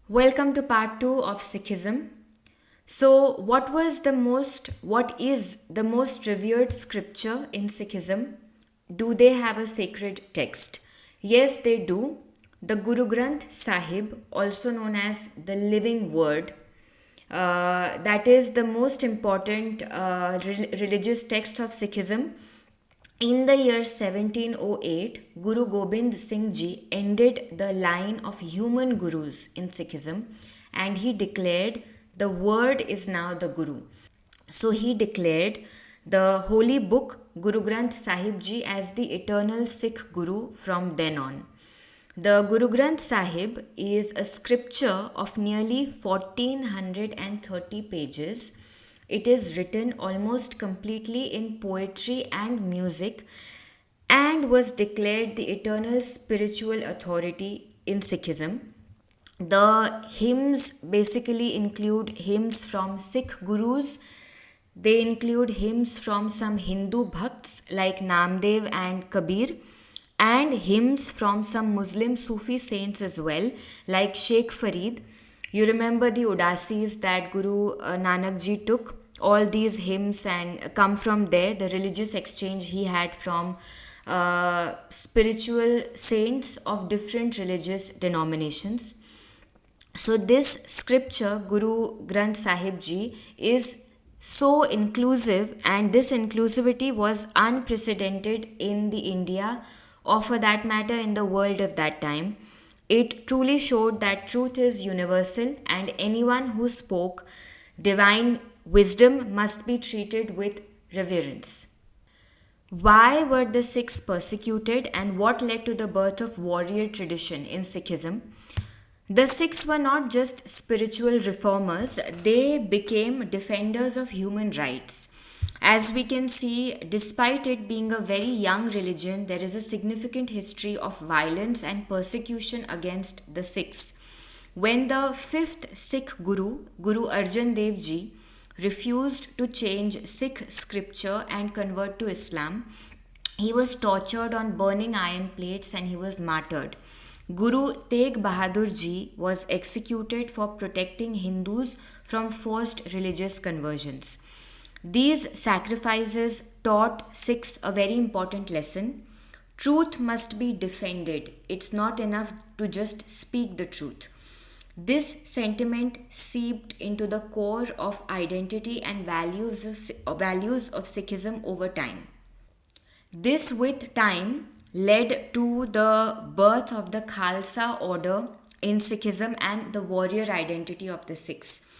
Welcome to part 2 of Sikhism. So, what is the most revered scripture in Sikhism? Do they have a sacred text? Yes, they do. The Guru Granth Sahib, also known as the Living Word, that is the most important religious text of Sikhism. In the year 1708, Guru Gobind Singh Ji ended the line of human gurus in Sikhism and he declared the word is now the Guru. So he declared the holy book Guru Granth Sahib Ji as the eternal Sikh Guru from then on. The Guru Granth Sahib is a scripture of nearly 1430 pages. It is written almost completely in poetry and music and was declared the eternal spiritual authority in Sikhism. The hymns basically include hymns from Sikh gurus. They include hymns from some Hindu bhakts like Namdev and Kabir, and hymns from some Muslim Sufi saints as well, like Sheikh Farid. You remember the Udasis that Guru Nanak Ji took? All these hymns and come from there, the religious exchange he had from spiritual saints of different religious denominations. So, this scripture, Guru Granth Sahib Ji, is so inclusive, and this inclusivity was unprecedented in the India, or for that matter, in the world of that time. It truly showed that truth is universal, and anyone who spoke divine wisdom must be treated with reverence. Why were the Sikhs persecuted, and what led to the birth of warrior tradition in Sikhism? The Sikhs were not just spiritual reformers, they became defenders of human rights. As we can see, despite it being a very young religion, there is a significant history of violence and persecution against the Sikhs. When the fifth Sikh Guru, Guru Arjan Dev Ji, refused to change Sikh scripture and convert to Islam, he was tortured on burning iron plates and he was martyred. Guru Tegh Bahadur Ji was executed for protecting Hindus from forced religious conversions. These sacrifices taught Sikhs a very important lesson. Truth must be defended. It's not enough to just speak the truth. This sentiment seeped into the core of identity and values of Sikhism over time. This, with time, led to the birth of the Khalsa order in Sikhism and the warrior identity of the Sikhs.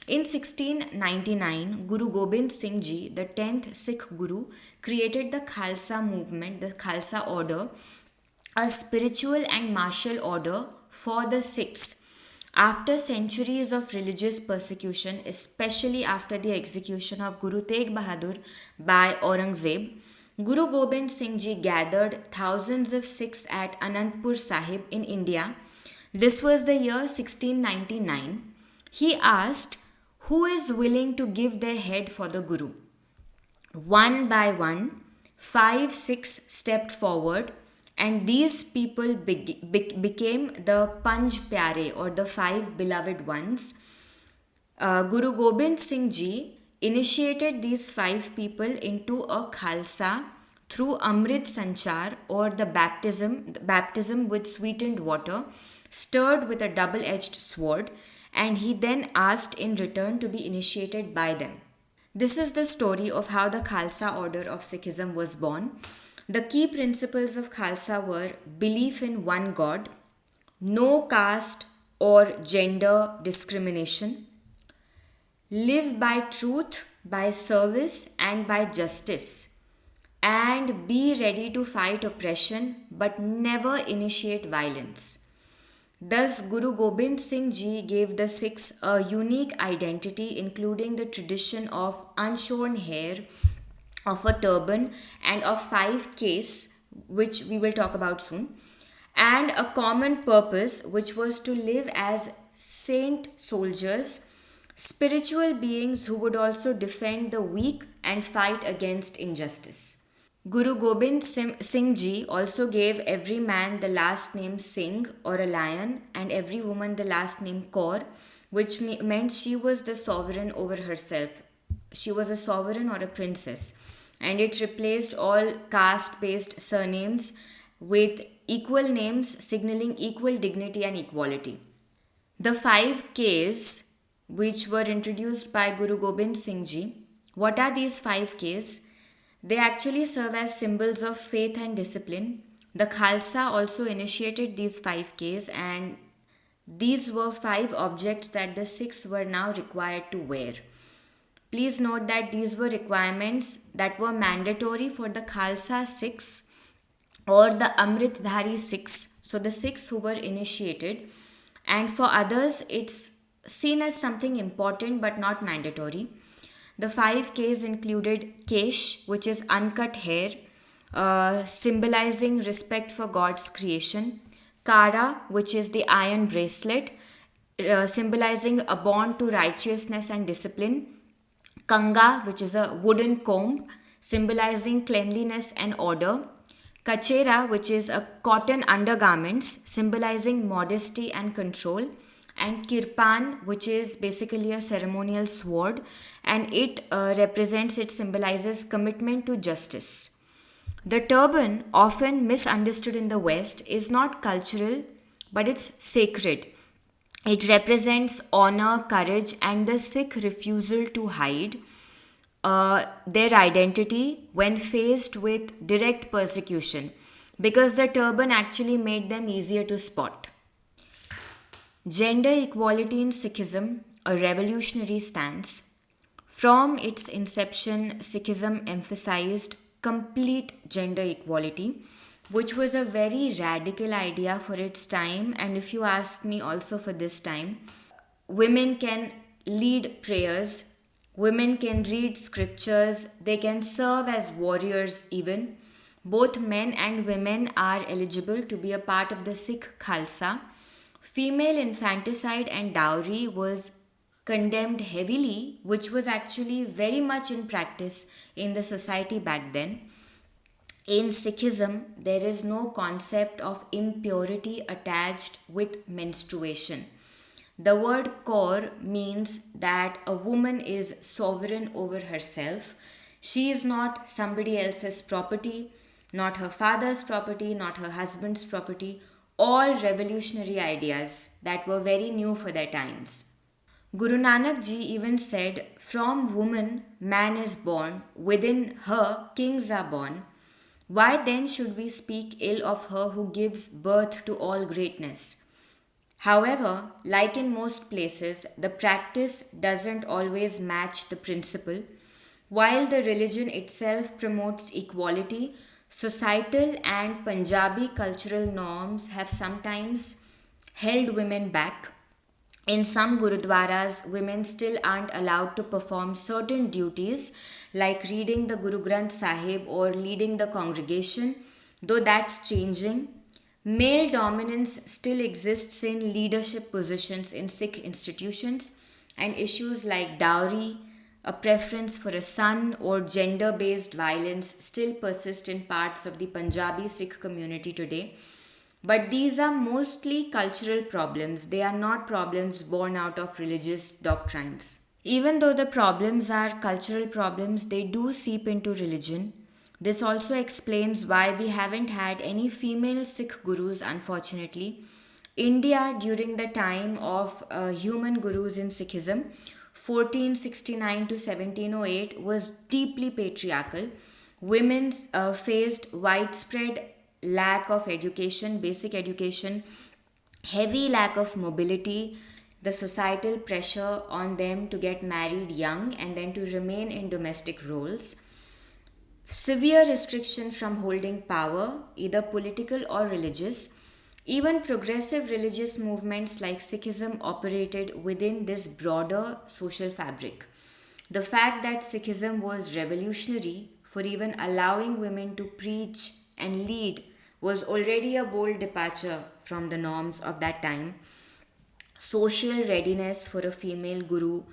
In 1699, Guru Gobind Singh Ji, the 10th Sikh Guru, created the Khalsa movement, the Khalsa order, a spiritual and martial order for the Sikhs. After centuries of religious persecution, especially after the execution of Guru Tegh Bahadur by Aurangzeb, Guru Gobind Singh Ji gathered thousands of Sikhs at Anandpur Sahib in India. This was the year 1699. He asked, who is willing to give their head for the Guru? One by one, 5 Sikhs stepped forward, and these people became the Panj Pyare, or the 5 beloved ones. Guru Gobind Singh Ji initiated these 5 people into a Khalsa through Amrit Sanchar, or the baptism with sweetened water, stirred with a double edged sword, and he then asked in return to be initiated by them. This is the story of how the Khalsa order of Sikhism was born. The key principles of Khalsa were belief in one God, no caste or gender discrimination, live by truth, by service, and by justice, and be ready to fight oppression but never initiate violence. Thus, Guru Gobind Singh Ji gave the Sikhs a unique identity, including the tradition of unshorn hair, of a turban, and of 5 Ks, which we will talk about soon, and a common purpose, which was to live as saint soldiers, spiritual beings who would also defend the weak and fight against injustice. Guru Gobind Singh Ji also gave every man the last name Singh or a lion and every woman the last name Kaur, which meant she was the sovereign over herself. She was a sovereign or a princess. And it replaced all caste based surnames with equal names signaling equal dignity and equality. The five Ks, which were introduced by Guru Gobind Singh Ji, what are these five Ks? They actually serve as symbols of faith and discipline. The Khalsa also initiated these five Ks, and these were five objects that the Sikhs were now required to wear. Please note that these were requirements that were mandatory for the Khalsa Sikhs or the Amritdhari Sikhs, so the Sikhs who were initiated, and for others it's seen as something important but not mandatory. The five Ks included Kesh, which is uncut hair, symbolizing respect for God's creation, Kara, which is the iron bracelet, symbolizing a bond to righteousness and discipline, Kanga, which is a wooden comb symbolizing cleanliness and order, Kachera, which is a cotton undergarments symbolizing modesty and control, and Kirpan, which is basically a ceremonial sword, and it symbolizes commitment to justice. The turban, often misunderstood in the West, is not cultural but it's sacred. It represents honor, courage, and the Sikh refusal to hide their identity when faced with direct persecution because the turban actually made them easier to spot. Gender equality in Sikhism, a revolutionary stance. From its inception, Sikhism emphasized complete gender equality, which was a very radical idea for its time, and if you ask me, also for this time. Women can lead prayers, women can read scriptures, they can serve as warriors even. Both men and women are eligible to be a part of the Sikh Khalsa. Female infanticide and dowry was condemned heavily, which was actually very much in practice in the society back then. In Sikhism, there is no concept of impurity attached with menstruation. The word kaur means that a woman is sovereign over herself. She is not somebody else's property, not her father's property, not her husband's property. All revolutionary ideas that were very new for their times. Guru Nanak Ji even said, "From woman man is born, within her kings are born. Why then should we speak ill of her who gives birth to all greatness?" However, like in most places, the practice doesn't always match the principle. While the religion itself promotes equality, societal and Punjabi cultural norms have sometimes held women back. In some gurudwaras, women still aren't allowed to perform certain duties like reading the Guru Granth Sahib or leading the congregation, though that's changing. Male dominance still exists in leadership positions in Sikh institutions, and issues like dowry, a preference for a son, or gender based violence still persist in parts of the Punjabi Sikh community today. But these are mostly cultural problems, they are not problems born out of religious doctrines. Even though the problems are cultural problems, they do seep into religion. This also explains why we haven't had any female Sikh gurus, unfortunately. India, during the time of human gurus in Sikhism, 1469 to 1708, was deeply patriarchal. Women faced widespread lack of education, basic education, heavy lack of mobility, the societal pressure on them to get married young and then to remain in domestic roles, severe restriction from holding power, either political or religious. Even progressive religious movements like Sikhism operated within this broader social fabric. The fact that Sikhism was revolutionary for even allowing women to preach and lead was already a bold departure from the norms of that time. Social readiness for a female guru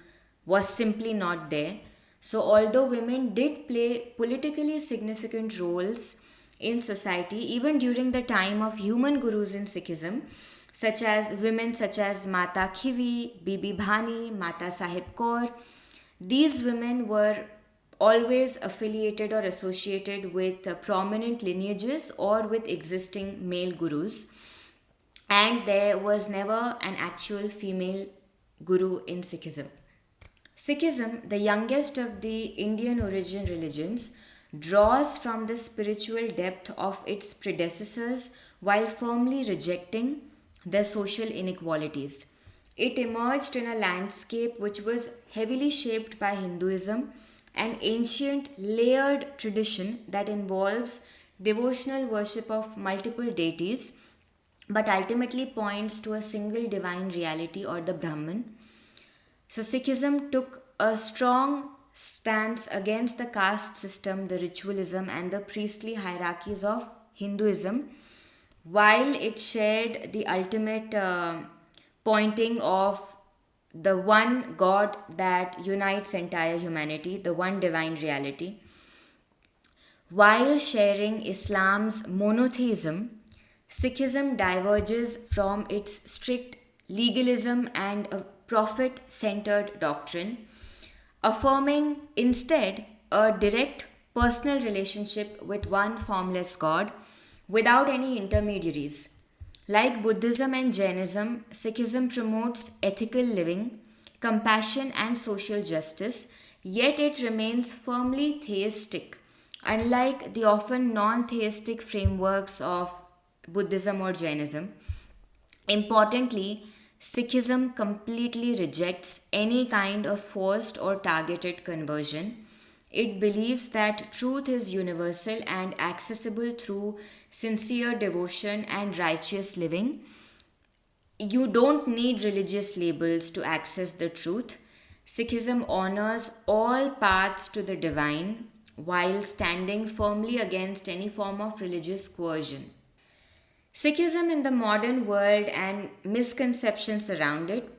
was simply not there. So, although women did play politically significant roles in society, even during the time of human gurus in Sikhism, such as Mata Khivi, Bibi Bhani, Mata Sahib Kaur, these women were always affiliated or associated with prominent lineages or with existing male gurus, and there was never an actual female guru in Sikhism. Sikhism, the youngest of the Indian origin religions, draws from the spiritual depth of its predecessors while firmly rejecting the social inequalities. It emerged in a landscape which was heavily shaped by Hinduism, an ancient layered tradition that involves devotional worship of multiple deities but ultimately points to a single divine reality or the Brahman. So, Sikhism took a strong stance against the caste system, the ritualism, and the priestly hierarchies of Hinduism, while it shared the ultimate pointing of the one God that unites entire humanity, the one divine reality. While sharing Islam's monotheism, Sikhism diverges from its strict legalism and a prophet centered doctrine, affirming instead a direct personal relationship with one formless God without any intermediaries. Like Buddhism and Jainism, Sikhism promotes ethical living, compassion, and social justice, yet it remains firmly theistic, unlike the often non theistic frameworks of Buddhism or Jainism. Importantly, Sikhism completely rejects any kind of forced or targeted conversion. It believes that truth is universal and accessible through sincere devotion and righteous living. You don't need religious labels to access the truth. Sikhism honors all paths to the divine while standing firmly against any form of religious coercion. Sikhism in the modern world and misconceptions around it.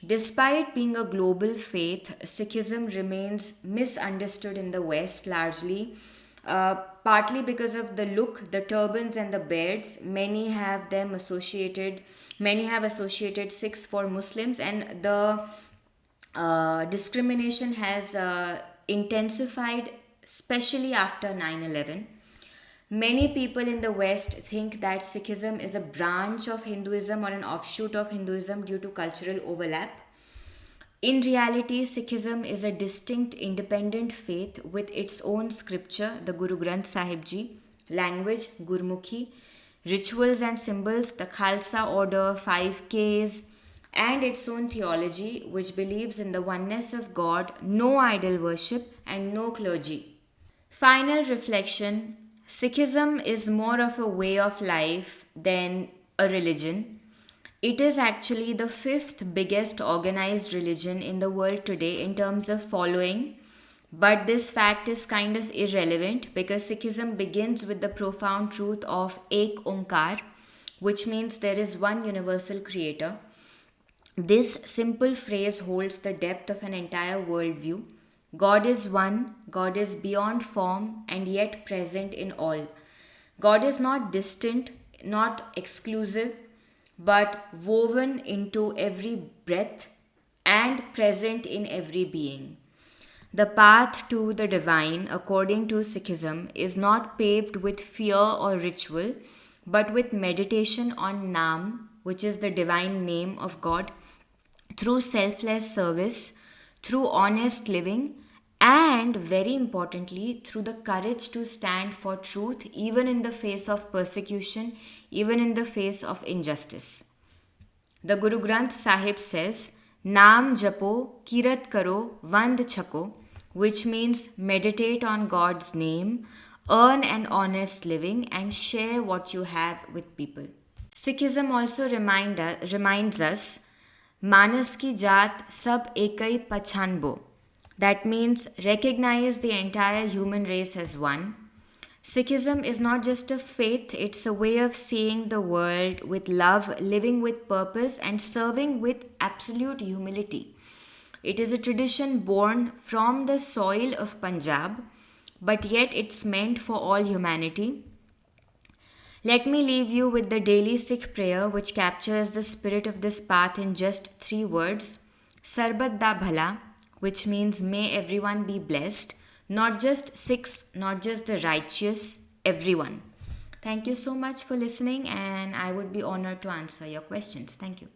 Despite being a global faith, Sikhism remains misunderstood in the West largely, partly because of the look, the turbans, and the beards. Many have associated Sikhs for Muslims, and the discrimination has intensified, especially after 9/11. Many people in the West think that Sikhism is a branch of Hinduism or an offshoot of Hinduism due to cultural overlap. In reality, Sikhism is a distinct independent faith with its own scripture, the Guru Granth Sahib Ji, language, Gurmukhi, rituals and symbols, the Khalsa order, 5 Ks, and its own theology, which believes in the oneness of God, no idol worship, and no clergy. Final reflection: Sikhism is more of a way of life than a religion. It is actually the fifth biggest organized religion in the world today in terms of following, but this fact is kind of irrelevant because Sikhism begins with the profound truth of Ek Onkar, which means there is one universal creator. This simple phrase holds the depth of an entire worldview. God is one, God is beyond form and yet present in all. God is not distant, not exclusive, but woven into every breath and present in every being. The path to the divine, according to Sikhism, is not paved with fear or ritual, but with meditation on Nam, which is the divine name of God, through selfless service, through honest living, and very importantly, through the courage to stand for truth even in the face of persecution, even in the face of injustice. The Guru Granth Sahib says, Naam japo, kirat karo, vand chako, which means meditate on God's name, earn an honest living, and share what you have with people. Sikhism also reminds us, Manas ki jaat sab ekai pachanbo. That means recognize the entire human race as one. Sikhism is not just a faith, it's a way of seeing the world with love, living with purpose, and serving with absolute humility. It is a tradition born from the soil of Punjab, but yet it's meant for all humanity. Let me leave you with the daily Sikh prayer, which captures the spirit of this path in just 3 words: Sarbat da Bhala, which means may everyone be blessed, not just Sikhs, not just the righteous, everyone. Thank you so much for listening, and I would be honored to answer your questions. Thank you.